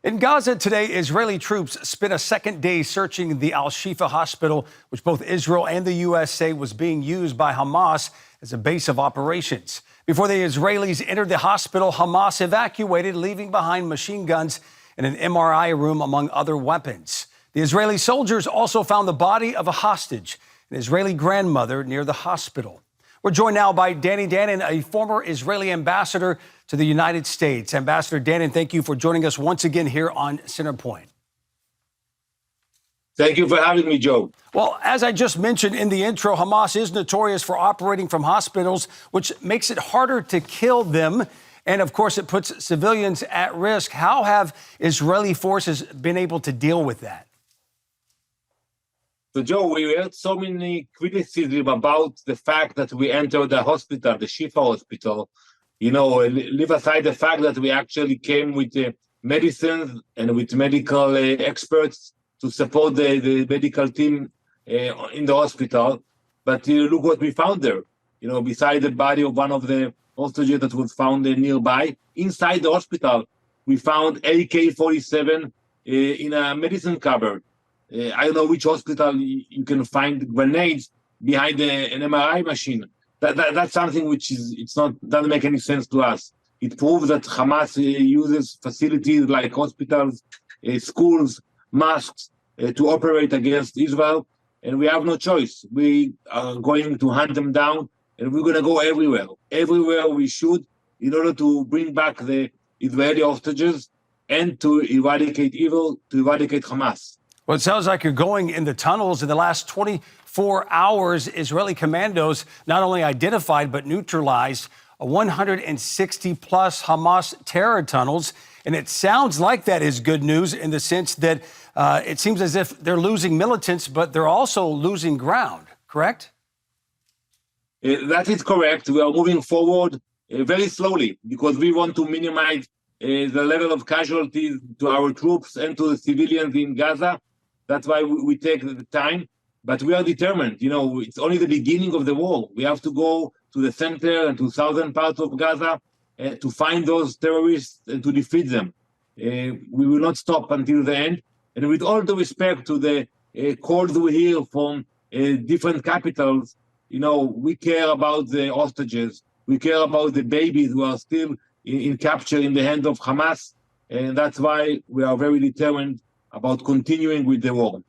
In Gaza today, Israeli troops spent a second day searching the Shifa hospital, which both Israel and the U.S. say was being used by Hamas as a base of operations. Before the Israelis entered the hospital, Hamas evacuated, leaving behind machine guns and an MRI room, among other weapons. The Israeli soldiers also found the body of a hostage, an Israeli grandmother, near the hospital. We're joined now by Danny Danon, a former Israeli ambassador to the United States. Ambassador Danon, thank you for joining us once again here on Centerpoint. Thank you for having me, Joe. Well, as I just mentioned in the intro, Hamas is notorious for operating from hospitals, which makes it harder to kill them. And of course, it puts civilians at risk. How have Israeli forces been able to deal with that? So, Joe, we heard so many criticism about the fact that we entered the hospital, the Shifa hospital. You know, leave aside the fact that we actually came with medicines and with medical experts to support the medical team in the hospital. But look what we found there. You know, beside the body of one of the hostages that was found nearby, inside the hospital, we found AK-47 in a medicine cupboard. I don't know which hospital you can find grenades behind an MRI machine. That's something which doesn't make any sense to us. It proves that Hamas uses facilities like hospitals, schools, mosques to operate against Israel, and we have no choice. We are going to hunt them down, and we're going to go everywhere we should, in order to bring back the Israeli hostages and to eradicate evil, to eradicate Hamas. Well, it sounds like you're going in the tunnels. In the last 24 hours, Israeli commandos not only identified but neutralized 160-plus Hamas terror tunnels. And it sounds like that is good news in the sense that it seems as if they're losing militants, but they're also losing ground, correct? That is correct. We are moving forward very slowly because we want to minimize the level of casualties to our troops and to the civilians in Gaza. That's why we take the time, but we are determined. You know, it's only the beginning of the war. We have to go to the center and to southern parts of Gaza to find those terrorists and to defeat them. We will not stop until the end. And with all due respect to the calls we hear from different capitals, you know, we care about the hostages. We care about the babies who are still in capture in the hands of Hamas. And that's why we are very determined about continuing with the war.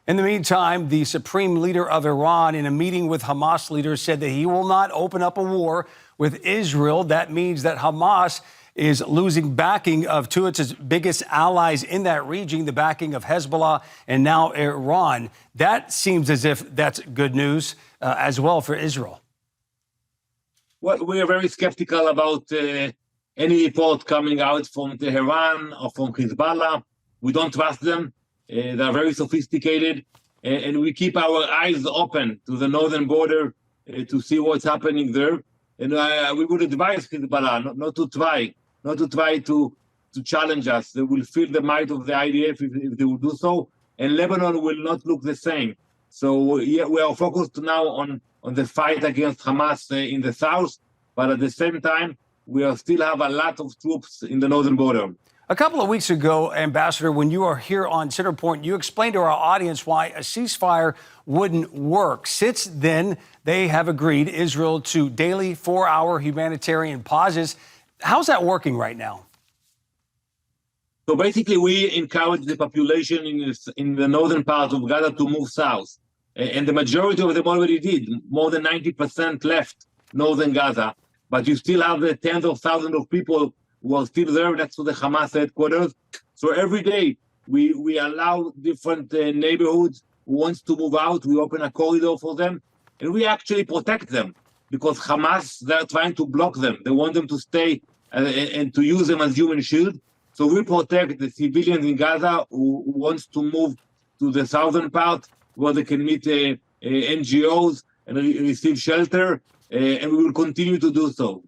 In the meantime, the supreme leader of Iran, in a meeting with Hamas leaders, said that he will not open up a war with Israel. That means that Hamas is losing backing of two of its biggest allies in that region, the backing of Hezbollah and now Iran. That seems as if that's good news as well for Israel. Well, we are very skeptical about any report coming out from Tehran or from Hezbollah. We don't trust them. They're very sophisticated. And we keep our eyes open to the northern border to see what's happening there. And we would advise Hezbollah not to try to challenge us. They will feel the might of the IDF if they will do so. And Lebanon will not look the same. So yeah, we are focused now on the fight against Hamas in the south. But at the same time, we still have a lot of troops in the northern border. A couple of weeks ago, Ambassador, when you were here on Centerpoint, you explained to our audience why a ceasefire wouldn't work. Since then, they have agreed, Israel, to daily 4-hour humanitarian pauses. How's that working right now? So basically, we encourage the population in the northern part of Gaza to move south. And the majority of them already did. More than 90% left northern Gaza. But you still have the tens of thousands of people who are still there next to the Hamas headquarters. So every day we allow different neighborhoods who wants to move out. We open a corridor for them, and we actually protect them because Hamas, they're trying to block them. They want them to stay and to use them as human shield. So we protect the civilians in Gaza who wants to move to the southern part where they can meet NGOs and receive shelter, and we will continue to do so.